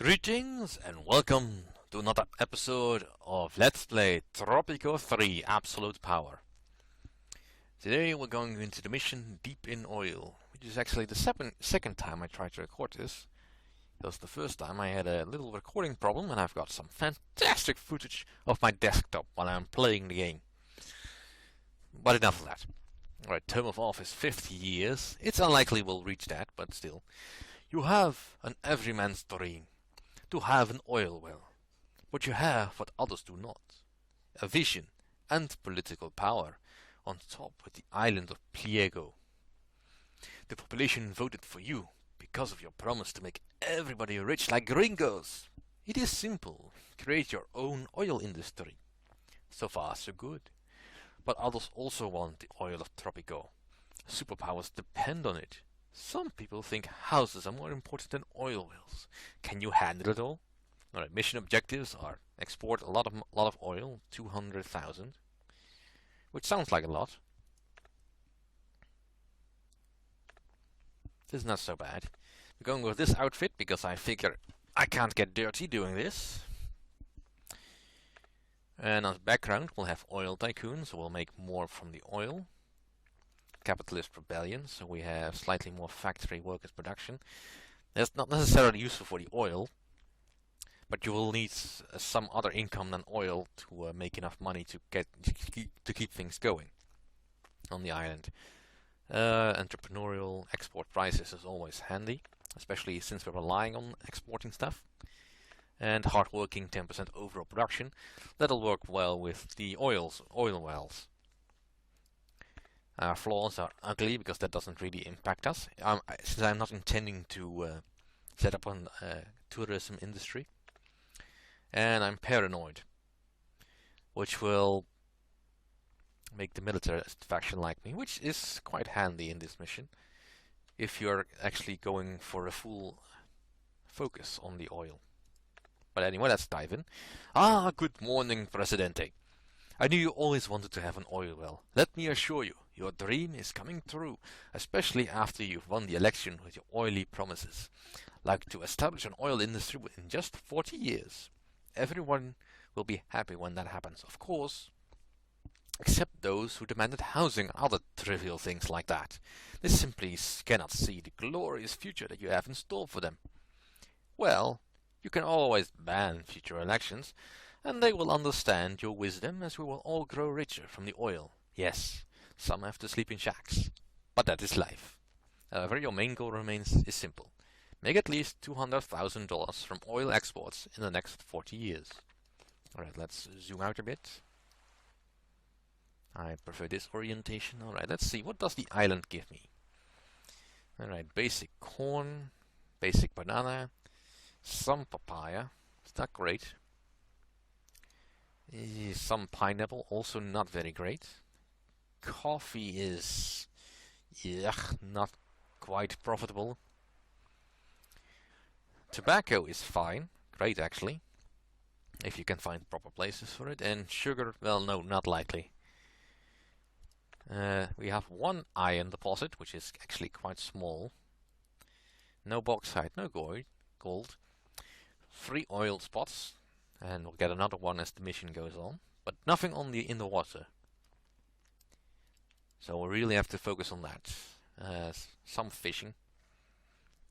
Greetings and welcome to another episode of Let's Play Tropico 3 Absolute Power. Today we're going into the mission Deep in Oil, which is actually the second time I tried to record this. Because the first time I had a little recording problem and I've got some fantastic footage of my desktop while I'm playing the game. But enough of that. Alright, term of office 50 years. It's unlikely we'll reach that, but still. You have an everyman's dream. To have an oil well, but you have what others do not. A vision and political power, on top with the island of Pliego. The population voted for you because of your promise to make everybody rich like gringos. It is simple, create your own oil industry. So far so good. But others also want the oil of Tropico. Superpowers depend on it. Some people think houses are more important than oil wells. Can you handle it all? Alright, mission objectives are export a lot of oil, 200,000, which sounds like a lot. This is not so bad. We're going with this outfit because I figure I can't get dirty doing this. And as background we'll have oil tycoon, so we'll make more from the oil. Capitalist rebellion, so we have slightly more factory workers production. That's not necessarily useful for the oil, but you will need some other income than oil to make enough money to keep things going on the island. Entrepreneurial export prices is always handy, especially since we're relying on exporting stuff. And hardworking 10% overall production. That'll work well with the oil wells. Flaws are ugly because that doesn't really impact us. Since I'm not intending to set up a tourism industry. And I'm paranoid, which will make the militarist faction like me, which is quite handy in this mission if you're actually going for a full focus on the oil. But anyway, let's dive in. Good morning, Presidente. I knew you always wanted to have an oil well. Let me assure you, your dream is coming true, especially after you've won the election with your oily promises. Like to establish an oil industry within just 40 years. Everyone will be happy when that happens, of course. Except those who demanded housing and other trivial things like that. They simply cannot see the glorious future that you have in store for them. Well, you can always ban future elections, and they will understand your wisdom as we will all grow richer from the oil. Yes, some have to sleep in shacks, but that is life. However, your main goal is simple. Make at least $200,000 from oil exports in the next 40 years. Alright, let's zoom out a bit. I prefer this orientation. Alright, let's see, what does the island give me? Alright, basic corn, basic banana, some papaya, it's not great. Some pineapple, also not very great. Coffee is not quite profitable. Tobacco is fine, great actually, if you can find proper places for it. And sugar, well, no, not likely. We have one iron deposit, which is actually quite small. No bauxite, no gold. 3 oil spots. And we'll get another one as the mission goes on, but nothing on in the water. So we really have to focus on that. Some fishing.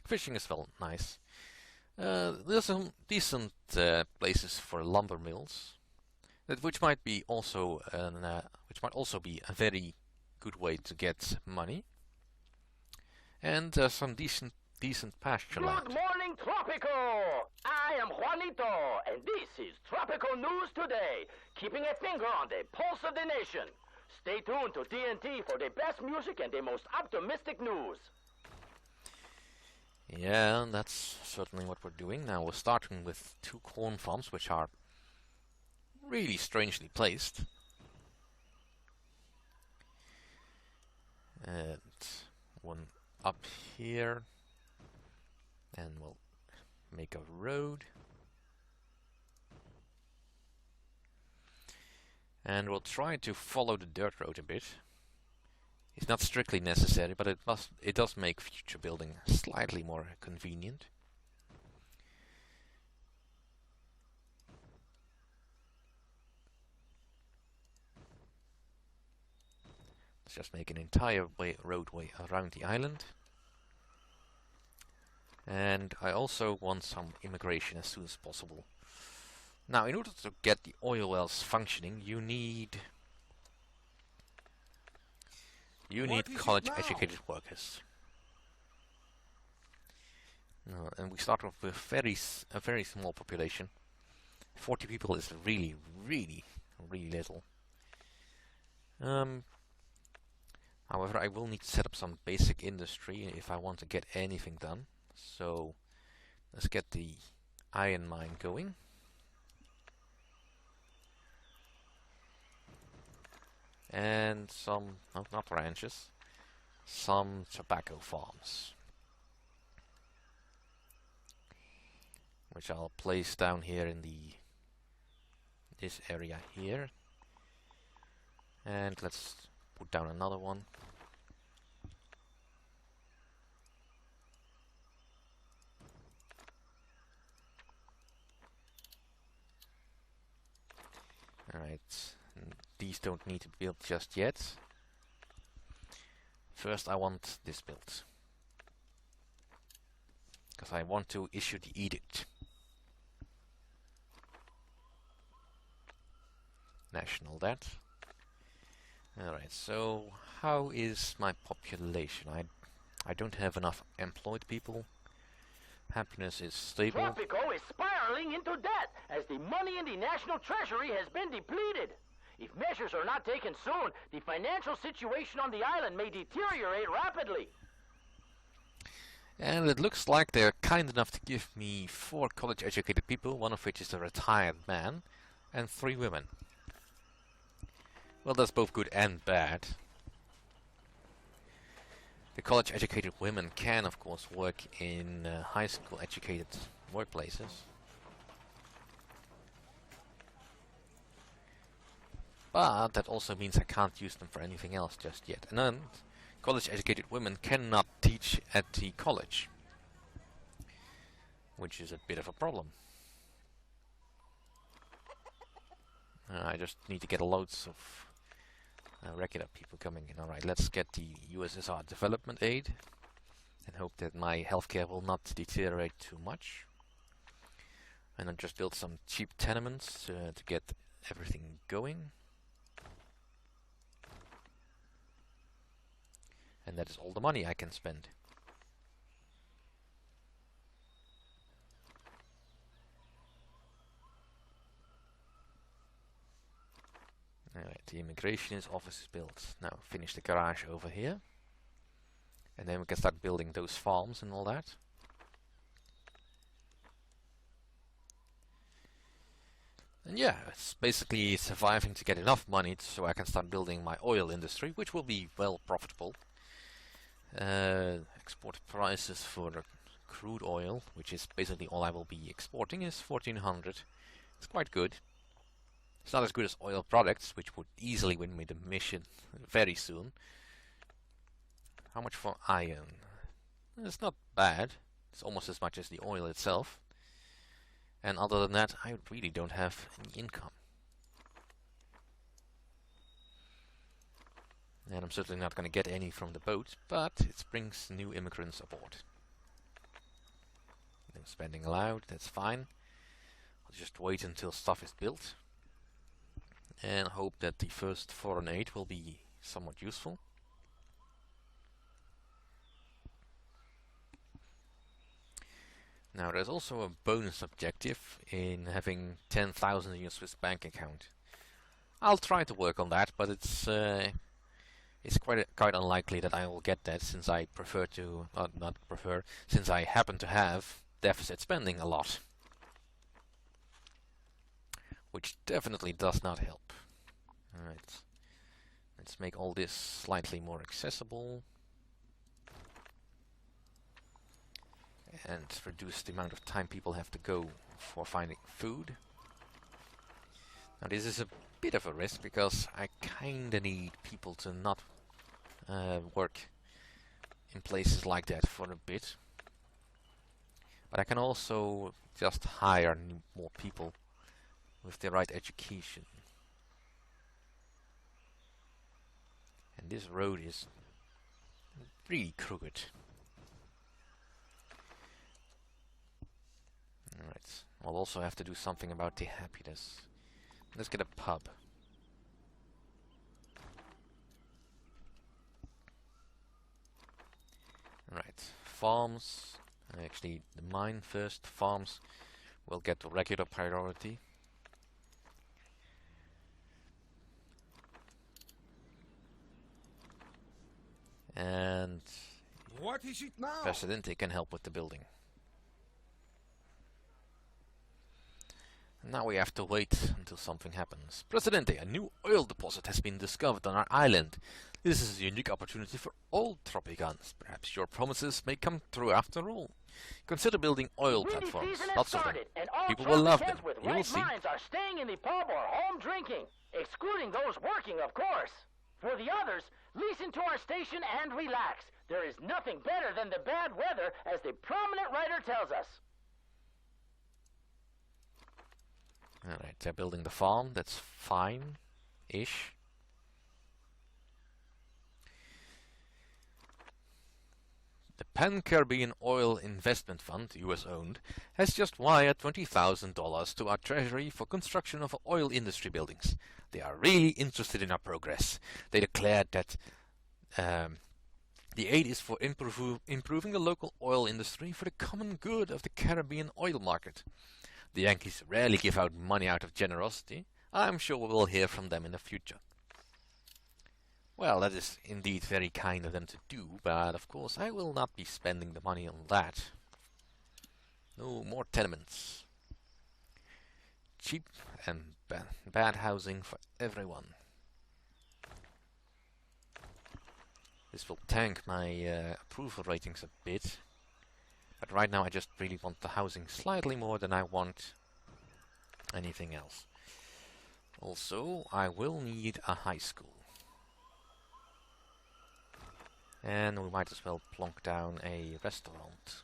Fishing is well nice. There's some decent places for lumber mills, which might also be a very good way to get money. And some decent pasture land. Good morning, Tropico! I am Juanito, and this is Tropico News Today, keeping a finger on the pulse of the nation. Stay tuned to TNT for the best music and the most optimistic news. Yeah, that's certainly what we're doing. Now we're starting with 2 corn farms, which are really strangely placed. And one up here. And we'll make a road. And we'll try to follow the dirt road a bit. It's not strictly necessary, but it does make future building slightly more convenient. Let's just make an entire roadway around the island. And I also want some immigration as soon as possible. Now, in order to get the oil wells functioning, you need college-educated workers. And we start off with a very small population. 40 people is really, really, really little. However, I will need to set up some basic industry if I want to get anything done. So let's get the iron mine going. And some, not ranches, some tobacco farms, which I'll place down here in this area here. And let's put down another one. Alright, these don't need to be built just yet. First I want this built, because I want to issue the edict. National debt. Alright, so how is my population? I don't have enough employed people. Happiness is stable. Tropico is spiraling into debt as the money in the national treasury has been depleted. If measures are not taken soon, the financial situation on the island may deteriorate rapidly. And it looks like they're kind enough to give me 4 college-educated people, one of which is a retired man, and 3 women. Well, that's both good and bad. The college-educated women can, of course, work in high school-educated workplaces. But that also means I can't use them for anything else just yet. And then, college-educated women cannot teach at the college, which is a bit of a problem. I just need to get loads of regular people coming in. Alright, let's get the USSR development aid and hope that my healthcare will not deteriorate too much. And then just build some cheap tenements to get everything going. And that is all the money I can spend. Alright, the immigration office is built. Now finish the garage over here. And then we can start building those farms and all that. And yeah, it's basically surviving to get enough money so I can start building my oil industry, which will be well profitable. Export prices for crude oil, which is basically all I will be exporting, is 1400. It's quite good. It's not as good as oil products, which would easily win me the mission very soon. How much for iron? It's not bad. It's almost as much as the oil itself. And other than that, I really don't have any income. And I'm certainly not going to get any from the boat, but it brings new immigrants aboard. No spending allowed, that's fine. I'll just wait until stuff is built. And hope that the first foreign aid will be somewhat useful. Now there's also a bonus objective in having 10,000 in your Swiss bank account. I'll try to work on that, but it's quite unlikely that I will get that, since I since I happen to have deficit spending a lot, which definitely does not help. Alright, let's make all this slightly more accessible and reduce the amount of time people have to go for finding food. Now this is a bit of a risk, because I kinda need people to not work in places like that for a bit. But I can also just hire more people with the right education. And this road is really crooked. Alright, I'll also have to do something about the happiness. Let's get a pub. Right, farms. Actually, the mine first. Farms will get regular priority. And What is it now? Presidente can help with the building. Now we have to wait until something happens. Presidente, a new oil deposit has been discovered on our island. This is a unique opportunity for all Tropicans. Perhaps your promises may come true after all. Consider building oil platforms. Lots of them. People will love them. You will see. Minds are staying in the pub or home drinking, excluding those working, of course. For the others, listen to our station and relax. There is nothing better than the bad weather, as the prominent writer tells us. Alright, they're building the farm. That's fine-ish. The Pan-Caribbean Oil Investment Fund, US-owned, has just wired $20,000 to our treasury for construction of oil industry buildings. They are really interested in our progress. They declared that the aid is for improving the local oil industry for the common good of the Caribbean oil market. The Yankees rarely give out money out of generosity. I'm sure we will hear from them in the future. Well, that is indeed very kind of them to do, but of course I will not be spending the money on that. No more tenements. Cheap and bad housing for everyone. This will tank my approval ratings a bit. But right now I just really want the housing slightly more than I want anything else. Also, I will need a high school. And we might as well plonk down a restaurant.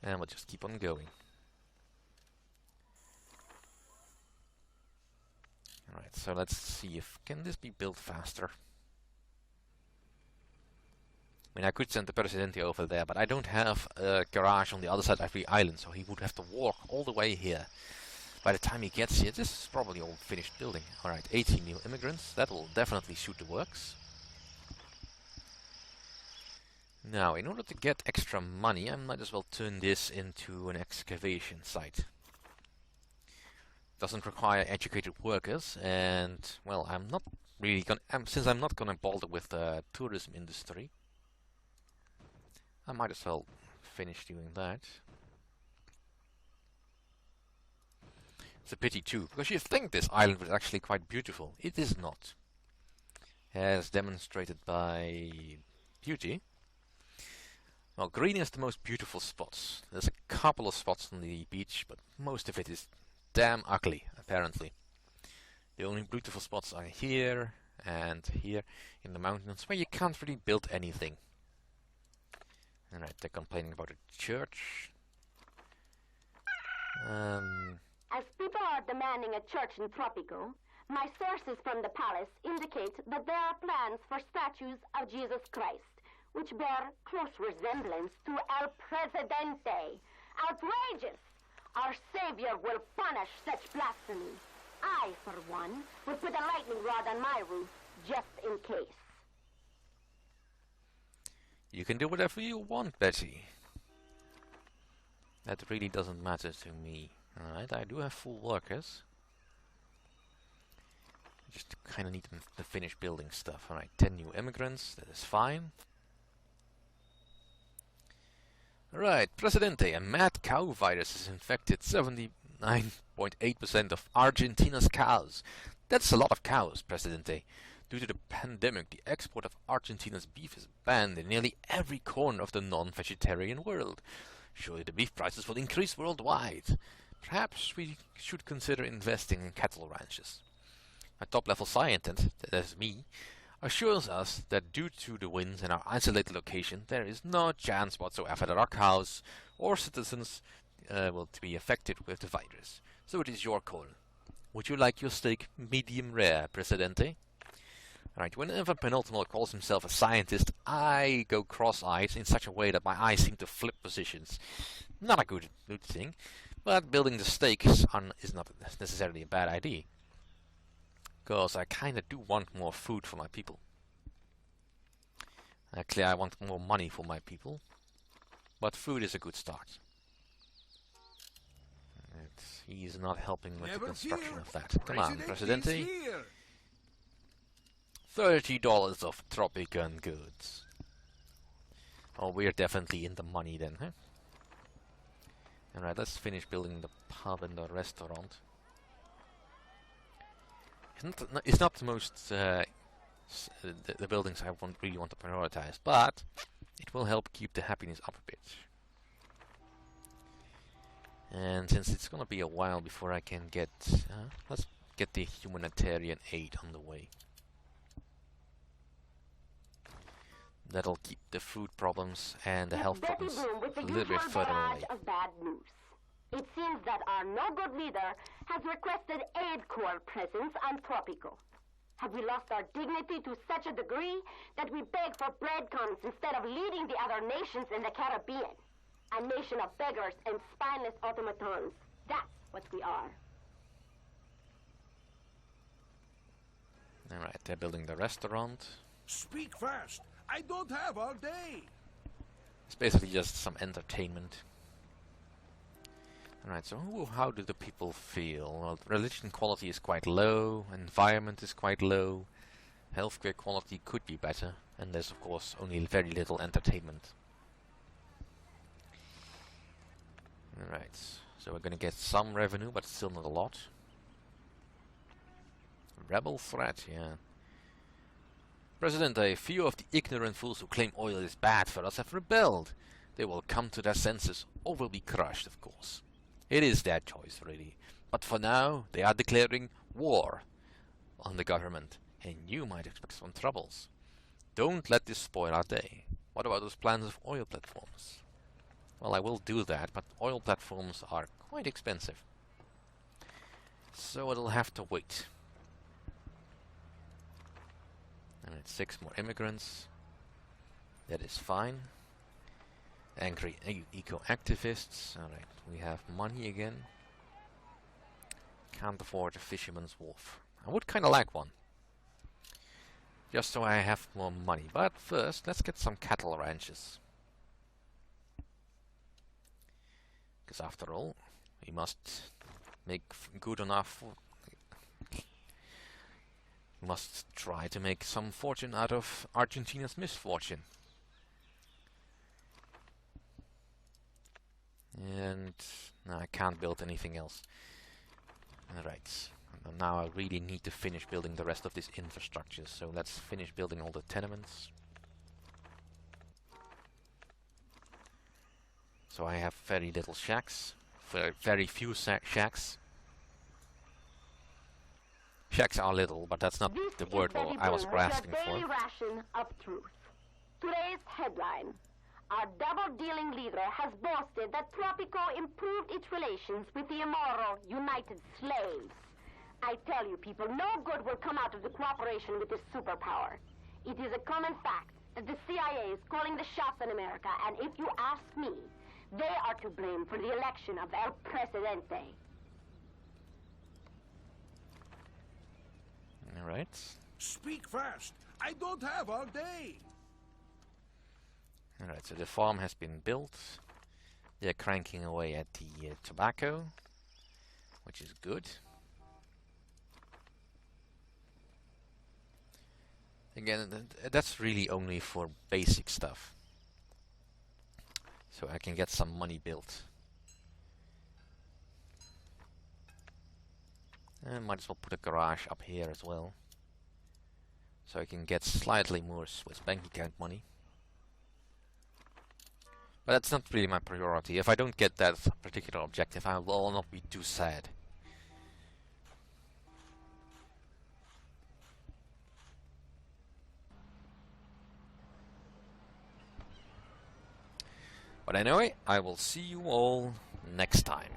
And we'll just keep on going. Alright, so let's see if can this be built faster. I mean, I could send the Presidente over there, but I don't have a garage on the other side of the island, so he would have to walk all the way here. By the time he gets here, this is probably all finished building. Alright, 18 new immigrants. That will definitely suit the works. Now, in order to get extra money, I might as well turn this into an excavation site. Doesn't require educated workers, and well, I'm not really gonna. Since I'm not gonna bother with the tourism industry, I might as well finish doing that. It's a pity too, because you think this island was actually quite beautiful. It is not, as demonstrated by beauty. Well, green is the most beautiful spots. There's a couple of spots on the beach, but most of it is damn ugly, apparently. The only beautiful spots are here and here in the mountains, where you can't really build anything. Alright, they're complaining about a church. As people are demanding a church in Tropico, my sources from the palace indicate that there are plans for statues of Jesus Christ, which bear close resemblance to El Presidente. Outrageous! Our Savior will punish such blasphemy. I, for one, will put a lightning rod on my roof, just in case. You can do whatever you want, Betty. That really doesn't matter to me. Alright, I do have full workers. Just kind of need them to finish building stuff. Alright, 10 new immigrants, that is fine. Alright, Presidente, a mad cow virus has infected 79.8% of Argentina's cows. That's a lot of cows, Presidente. Due to the pandemic, the export of Argentina's beef is banned in nearly every corner of the non-vegetarian world. Surely the beef prices will increase worldwide. Perhaps we should consider investing in cattle ranches. A top-level scientist, that is me, assures us that due to the winds and our isolated location, there is no chance whatsoever that our cows or citizens to be affected with the virus. So it is your call. Would you like your steak medium rare, Presidente? Right, whenever Penultimate calls himself a scientist, I go cross-eyed in such a way that my eyes seem to flip positions. Not a good thing, but building the steak is not necessarily a bad idea. Because I kinda do want more food for my people. Actually, I want more money for my people. But food is a good start. He's not helping with the construction of that. Come on, Presidente. $30 of Tropican goods. Oh, we're definitely in the money then, huh? Alright, let's finish building the pub and the restaurant. It's not the most the buildings I really want to prioritize, but it will help keep the happiness up a bit. And since it's gonna be a while before I can get, let's get the humanitarian aid on the way. That'll keep the food problems and the health problems a little bit further away. Of bad news. It seems that our no-good leader has requested aid corps presence on Tropico. Have we lost our dignity to such a degree that we beg for breadcrumbs instead of leading the other nations in the Caribbean? A nation of beggars and spineless automatons. That's what we are. Alright, they're building the restaurant. Speak fast. I don't have all day. It's basically just some entertainment. Alright, so how do the people feel? Well, religion quality is quite low, environment is quite low, healthcare quality could be better, and there's of course only very little entertainment. Alright, so we're gonna get some revenue, but still not a lot. Rebel threat, yeah. President, a few of the ignorant fools who claim oil is bad for us have rebelled. They will come to their senses, or will be crushed, of course. It is their choice, really. But for now, they are declaring war on the government, and you might expect some troubles. Don't let this spoil our day. What about those plans of oil platforms? Well, I will do that, but oil platforms are quite expensive. So it'll have to wait. And it's 6 more immigrants. That is fine. Angry eco-activists. Alright, we have money again. Can't afford a fisherman's wharf. I would kinda like one. Just so I have more money. But first, let's get some cattle ranches. Because after all, we must make good enough. We must try to make some fortune out of Argentina's misfortune. And no, I can't build anything else. Alright. Now I really need to finish building the rest of this infrastructure. So let's finish building all the tenements. So I have very little shacks. Very few shacks. Shacks are little, but that's not the word I was asking for. Daily ration of truth. Today's headline. Our double-dealing leader has boasted that Tropico improved its relations with the immoral United Slaves. I tell you people, no good will come out of the cooperation with this superpower. It is a common fact that the CIA is calling the shots in America, and if you ask me, they are to blame for the election of El Presidente. Alright. Speak fast. I don't have all day. Alright, so the farm has been built. They're cranking away at the tobacco, which is good. Again, that's really only for basic stuff. So I can get some money built. And might as well put a garage up here as well. So I can get slightly more Swiss bank account money. But that's not really my priority. If I don't get that particular objective, I will not be too sad. But anyway, I will see you all next time.